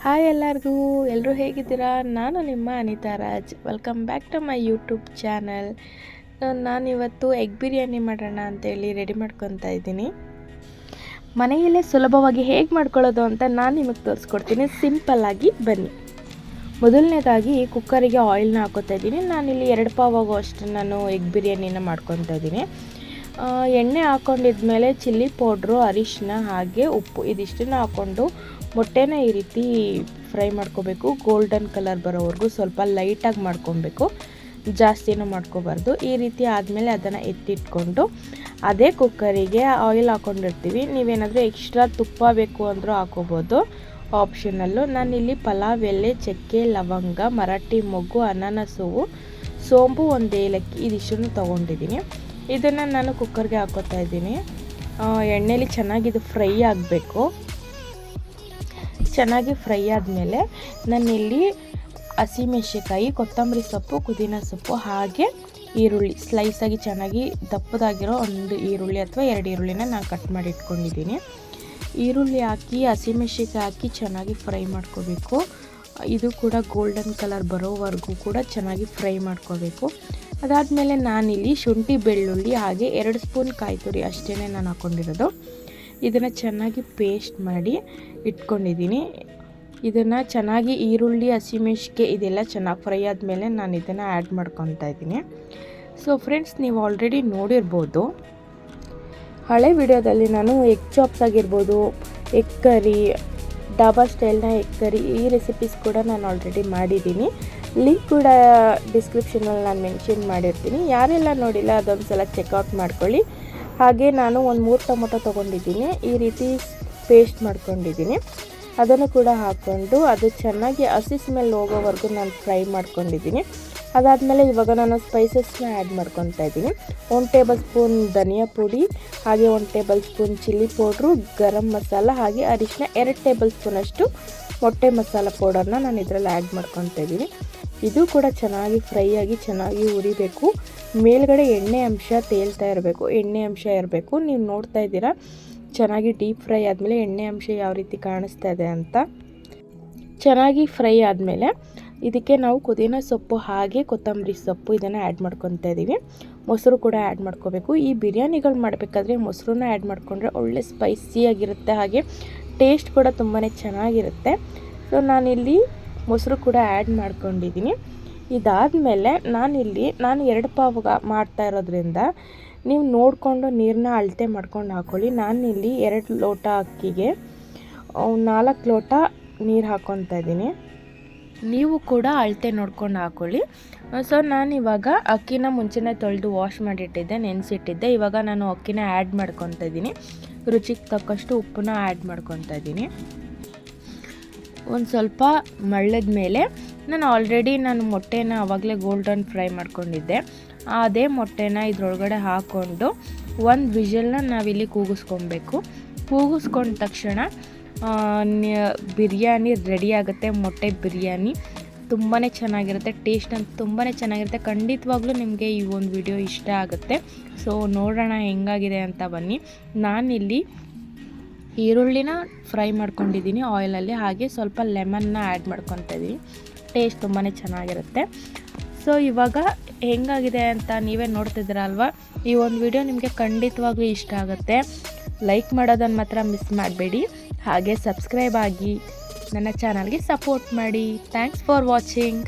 Hi ಎಲ್ಲರಿಗೂ, ಎಲ್ಲರೂ ಹೇಗಿದ್ದೀರಾ? ನಾನು ನಿಮ್ಮ Anitha Raj. Welcome back to my YouTube channel. ನಾನಿವತ್ತು ಎಗ್ ಬಿರಿಯಾನಿ ಮಾಡೋಣ ಅಂತೇಳಿ ರೆಡಿ ಮಾಡ್ಕೊತಾ ಇದ್ದೀನಿ. ಮನೆಯಲ್ಲೇ ಸುಲಭವಾಗಿ ಹೇಗೆ ಮಾಡ್ಕೊಳ್ಳೋದು ಅಂತ ನಾನು ನಿಮಗೆ ತೋರಿಸ್ಕೊಡ್ತೀನಿ. ಸಿಂಪಲ್ಲಾಗಿ ಬನ್ನಿ. ಮೊದಲನೇದಾಗಿ ಕುಕ್ಕರಿಗೆ ಆಯಿಲ್ನ ಹಾಕೋತಾ ಇದ್ದೀನಿ. ನಾನಿಲ್ಲಿ 2 ಪಾವ್ ಆಗೋಷ್ಟು ನಾನು ಎಗ್ ಬಿರಿಯಾನಿನ ಮಾಡ್ಕೊತಾ ಇದ್ದೀನಿ. ಎಣ್ಣೆ ಹಾಕ್ಕೊಂಡಿದ್ಮೇಲೆ ಚಿಲ್ಲಿ ಪೌಡ್ರು, ಅರಿಶಿನ ಹಾಗೆ ಉಪ್ಪು ಇದಿಷ್ಟನ್ನು ಹಾಕ್ಕೊಂಡು ಮೊಟ್ಟೆನ ಈ ರೀತಿ ಫ್ರೈ ಮಾಡ್ಕೋಬೇಕು. ಗೋಲ್ಡನ್ ಕಲರ್ ಬರೋವರೆಗೂ ಸ್ವಲ್ಪ ಲೈಟಾಗಿ ಮಾಡ್ಕೊಬೇಕು, ಜಾಸ್ತಿನೂ ಮಾಡ್ಕೋಬಾರ್ದು. ಈ ರೀತಿ ಆದಮೇಲೆ ಅದನ್ನು ಎತ್ತಿಟ್ಕೊಂಡು ಅದೇ ಕುಕ್ಕರಿಗೆ ಆಯಿಲ್ ಹಾಕ್ಕೊಂಡಿರ್ತೀವಿ. ನೀವೇನಾದರೂ ಎಕ್ಸ್ಟ್ರಾ ತುಪ್ಪ ಬೇಕು ಅಂದರೂ ಹಾಕೋಬೋದು, ಆಪ್ಷನಲ್ಲು. ನಾನಿಲ್ಲಿ ಪಲಾವ್ ಎಲೆ, ಚಕ್ಕೆ, ಲವಂಗ, ಮರಾಠಿ ಮೊಗ್ಗು, ಅನಾನಸ್ ಹೂವು, ಸೋಂಪು, 1 ಏಲಕ್ಕಿ ಇದಿಷ್ಟನ್ನು ತೊಗೊಂಡಿದ್ದೀನಿ. ಇದನ್ನು ನಾನು ಕುಕ್ಕರ್ಗೆ ಹಾಕೋತಾ ಇದ್ದೀನಿ. ಎಣ್ಣೆಲಿ ಚೆನ್ನಾಗಿದು ಫ್ರೈ ಆಗಬೇಕು. ಚೆನ್ನಾಗಿ ಫ್ರೈ ಆದಮೇಲೆ ನಾನಿಲ್ಲಿ ಹಸಿಮೆಣಸಿನಕಾಯಿ, ಕೊತ್ತಂಬರಿ ಸೊಪ್ಪು, ಪುದೀನ ಸೊಪ್ಪು ಹಾಗೆ ಈರುಳ್ಳಿ ಸ್ಲೈಸಾಗಿ ಚೆನ್ನಾಗಿ ದಪ್ಪದಾಗಿರೋ 1 ಈರುಳ್ಳಿ ಅಥವಾ 2 ಈರುಳ್ಳಿನ ನಾನು ಕಟ್ ಮಾಡಿ ಇಟ್ಕೊಂಡಿದ್ದೀನಿ. ಈರುಳ್ಳಿ ಹಾಕಿ ಹಸಿಮೆಣಸಿನಕಾಯಿ ಹಾಕಿ ಚೆನ್ನಾಗಿ ಫ್ರೈ ಮಾಡ್ಕೋಬೇಕು. ಇದು ಕೂಡ ಗೋಲ್ಡನ್ ಕಲರ್ ಬರೋವರೆಗೂ ಕೂಡ ಚೆನ್ನಾಗಿ ಫ್ರೈ ಮಾಡ್ಕೋಬೇಕು. ಅದಾದಮೇಲೆ ನಾನಿಲ್ಲಿ ಶುಂಠಿ, ಬೆಳ್ಳುಳ್ಳಿ ಹಾಗೆ 2 ಸ್ಪೂನ್ ಕಾಯಿ ತುರಿ ಅಷ್ಟೇ ನಾನು ಹಾಕ್ಕೊಂಡಿರೋದು. ಇದನ್ನು ಚೆನ್ನಾಗಿ ಪೇಸ್ಟ್ ಮಾಡಿ ಇಟ್ಕೊಂಡಿದ್ದೀನಿ. ಇದನ್ನು ಚೆನ್ನಾಗಿ ಈರುಳ್ಳಿ, ಹಸಿಮೆಣಸಿನಕಾಯಿ ಇದೆಲ್ಲ ಚೆನ್ನಾಗಿ ಫ್ರೈ ಆದಮೇಲೆ ನಾನು ಇದನ್ನು ಆ್ಯಡ್ ಮಾಡ್ಕೊತಾ ಇದ್ದೀನಿ. ಸೊ ಫ್ರೆಂಡ್ಸ್, ನೀವು ಆಲ್ರೆಡಿ ನೋಡಿರ್ಬೋದು, ಹಳೆ ವಿಡಿಯೋದಲ್ಲಿ ನಾನು ಎಗ್ ಚಾಪ್ಸ್ ಆಗಿರ್ಬೋದು, ಎಗ್ ಕರಿ, ಡಾಬಾ ಸ್ಟೈಲ್ನ ಎಗ್ ಕರಿ ಈ ರೆಸಿಪೀಸ್ ಕೂಡ ನಾನು ಆಲ್ರೆಡಿ ಮಾಡಿದ್ದೀನಿ. ಲಿಂಕ್ ಕೂಡ ಡಿಸ್ಕ್ರಿಪ್ಷನಲ್ಲಿ ನಾನು ಮೆನ್ಷನ್ ಮಾಡಿರ್ತೀನಿ. ಯಾರೆಲ್ಲ ನೋಡಿಲ್ಲ ಅದೊಂದು ಸಲ ಚೆಕ್ಔಟ್ ಮಾಡ್ಕೊಳ್ಳಿ. ಹಾಗೆ ನಾನು 3 ಟೊಮೊಟೊ ತೊಗೊಂಡಿದ್ದೀನಿ. ಈ ರೀತಿ ಪೇಸ್ಟ್ ಮಾಡ್ಕೊಂಡಿದ್ದೀನಿ. ಅದನ್ನು ಕೂಡ ಹಾಕ್ಕೊಂಡು ಅದು ಚೆನ್ನಾಗಿ ಹಸಿ ಸ್ಮೆಲ್ ಹೋಗೋವರೆಗೂ ನಾನು ಫ್ರೈ ಮಾಡ್ಕೊಂಡಿದ್ದೀನಿ. ಅದಾದಮೇಲೆ ಇವಾಗ ನಾನು ಸ್ಪೈಸಸ್ನ ಆ್ಯಡ್ ಮಾಡ್ಕೊತಾ ಇದ್ದೀನಿ. 1 ಟೇಬಲ್ ಸ್ಪೂನ್ ಧನಿಯಾ ಪುಡಿ ಹಾಗೆ 1 table spoon chilli powder, garam masala ಹಾಗೆ ಅರಿಶಿನ, 2 ಟೇಬಲ್ ಸ್ಪೂನಷ್ಟು ಮೊಟ್ಟೆ ಮಸಾಲ ಪೌಡರ್ನ ನಾನು ಇದರಲ್ಲಿ ಆ್ಯಡ್ ಮಾಡ್ಕೊತಾ ಇದ್ದೀನಿ. ಇದು ಕೂಡ ಚೆನ್ನಾಗಿ ಫ್ರೈ ಆಗಿ ಚೆನ್ನಾಗಿ ಉರಿಬೇಕು. ಮೇಲ್ಗಡೆ ಎಣ್ಣೆ ಅಂಶ ತೇಲ್ತಾ ಇರಬೇಕು, ಎಣ್ಣೆ ಅಂಶ ಇರಬೇಕು. ನೀವು ನೋಡ್ತಾ ಇದ್ದೀರಾ ಚೆನ್ನಾಗಿ ಡೀಪ್ ಫ್ರೈ ಆದಮೇಲೆ ಎಣ್ಣೆ ಅಂಶ ಯಾವ ರೀತಿ ಕಾಣಿಸ್ತಾ ಇದೆ ಅಂತ. ಚೆನ್ನಾಗಿ ಫ್ರೈ ಆದಮೇಲೆ ಇದಕ್ಕೆ ನಾವು ಪುದೀನ ಸೊಪ್ಪು ಹಾಗೆ ಕೊತ್ತಂಬರಿ ಸೊಪ್ಪು ಇದನ್ನು ಆ್ಯಡ್ ಮಾಡ್ಕೊತಾ ಇದ್ದೀವಿ. ಮೊಸರು ಕೂಡ ಆ್ಯಡ್ ಮಾಡ್ಕೋಬೇಕು. ಈ ಬಿರಿಯಾನಿಗಳು ಮಾಡಬೇಕಾದ್ರೆ ಮೊಸರನ್ನ ಆ್ಯಡ್ ಮಾಡಿಕೊಂಡ್ರೆ ಒಳ್ಳೆ ಸ್ಪೈಸಿಯಾಗಿರುತ್ತೆ, ಹಾಗೆ ಟೇಸ್ಟ್ ಕೂಡ ತುಂಬಾ ಚೆನ್ನಾಗಿರುತ್ತೆ. ಸೊ ನಾನಿಲ್ಲಿ ಮೊಸರು ಕೂಡ ಆ್ಯಡ್ ಮಾಡ್ಕೊಂಡಿದ್ದೀನಿ. ಇದಾದಮೇಲೆ ನಾನು 2 ಪಾವ್ ಮಾಡ್ತಾ ಇರೋದ್ರಿಂದ ನೀವು ನೋಡಿಕೊಂಡು ನೀರನ್ನ ಅಳತೆ ಮಾಡ್ಕೊಂಡು ಹಾಕ್ಕೊಳ್ಳಿ. ನಾನಿಲ್ಲಿ 2 ಲೋಟ ಅಕ್ಕಿಗೆ 4 ಲೋಟ ನೀರು ಹಾಕ್ಕೊತಾ ಇದ್ದೀನಿ. ನೀವು ಕೂಡ ಅಳತೆ ನೋಡ್ಕೊಂಡು ಹಾಕ್ಕೊಳ್ಳಿ. ಸೊ ನಾನಿವಾಗ ಅಕ್ಕಿನ ಮುಂಚೆನೇ ತೊಳೆದು ವಾಶ್ ಮಾಡಿಟ್ಟಿದ್ದೆ, ನೆನೆಸಿಟ್ಟಿದ್ದೆ. ಇವಾಗ ನಾನು ಅಕ್ಕಿನ ಆ್ಯಡ್ ಮಾಡ್ಕೊತಾ ಇದ್ದೀನಿ. ರುಚಿಗೆ ತಕ್ಕಷ್ಟು ಉಪ್ಪನ್ನ ಆ್ಯಡ್ ಮಾಡ್ಕೊತಾ ಇದ್ದೀನಿ. ಒಂದು ಸ್ವಲ್ಪ ಮಳ್ಳದ ಮೇಲೆ ನಾನು ಮೊಟ್ಟೆನ ಆವಾಗಲೇ ಗೋಲ್ಡನ್ ಫ್ರೈ ಮಾಡ್ಕೊಂಡಿದ್ದೆ. ಅದೇ ಮೊಟ್ಟೆನ ಇದ್ರೊಳಗಡೆ ಹಾಕ್ಕೊಂಡು 1 ವಿಷಲ್ನ ನಾವಿಲ್ಲಿ ಕೂಗಿಸ್ಕೊಬೇಕು. ಕೂಗಿಸ್ಕೊಂಡ ತಕ್ಷಣ ಬಿರಿಯಾನಿ ರೆಡಿ ಆಗುತ್ತೆ. ಮೊಟ್ಟೆ ಬಿರಿಯಾನಿ ತುಂಬಾ ಚೆನ್ನಾಗಿರುತ್ತೆ, ಟೇಸ್ಟ್ ಅಂತ ತುಂಬಾ ಚೆನ್ನಾಗಿರುತ್ತೆ. ಖಂಡಿತವಾಗ್ಲೂ ನಿಮಗೆ ಈ ಒಂದು ವಿಡಿಯೋ ಇಷ್ಟ ಆಗುತ್ತೆ. ಸೊ ನೋಡೋಣ ಹೆಂಗಾಗಿದೆ ಅಂತ ಬನ್ನಿ. ನಾನಿಲ್ಲಿ ಈರುಳ್ಳಿನ ಫ್ರೈ ಮಾಡ್ಕೊಂಡಿದ್ದೀನಿ ಆಯಿಲಲ್ಲಿ, ಹಾಗೆ ಸ್ವಲ್ಪ ಲೆಮನ್ನ ಆ್ಯಡ್ ಮಾಡ್ಕೊತಾ ಇದ್ದೀನಿ. ಟೇಸ್ಟ್ ತುಂಬಾ ಚೆನ್ನಾಗಿರುತ್ತೆ. ಸೊ ಇವಾಗ ಹೆಂಗಾಗಿದೆ ಅಂತ ನೀವೇ ನೋಡ್ತಿದ್ದೀರ ಅಲ್ವಾ. ಈ ಒಂದು ವಿಡಿಯೋ ನಿಮಗೆ ಖಂಡಿತವಾಗ್ಲೂ ಇಷ್ಟ ಆಗುತ್ತೆ. ಲೈಕ್ ಮಾಡೋದನ್ನು ಮಾತ್ರ ಮಿಸ್ ಮಾಡಬೇಡಿ. ಹಾಗೆ ಸಬ್ಸ್ಕ್ರೈಬ್ ಆಗಿ ನನ್ನ ಚಾನಲ್ಗೆ ಸಪೋರ್ಟ್ ಮಾಡಿ. Thanks for watching.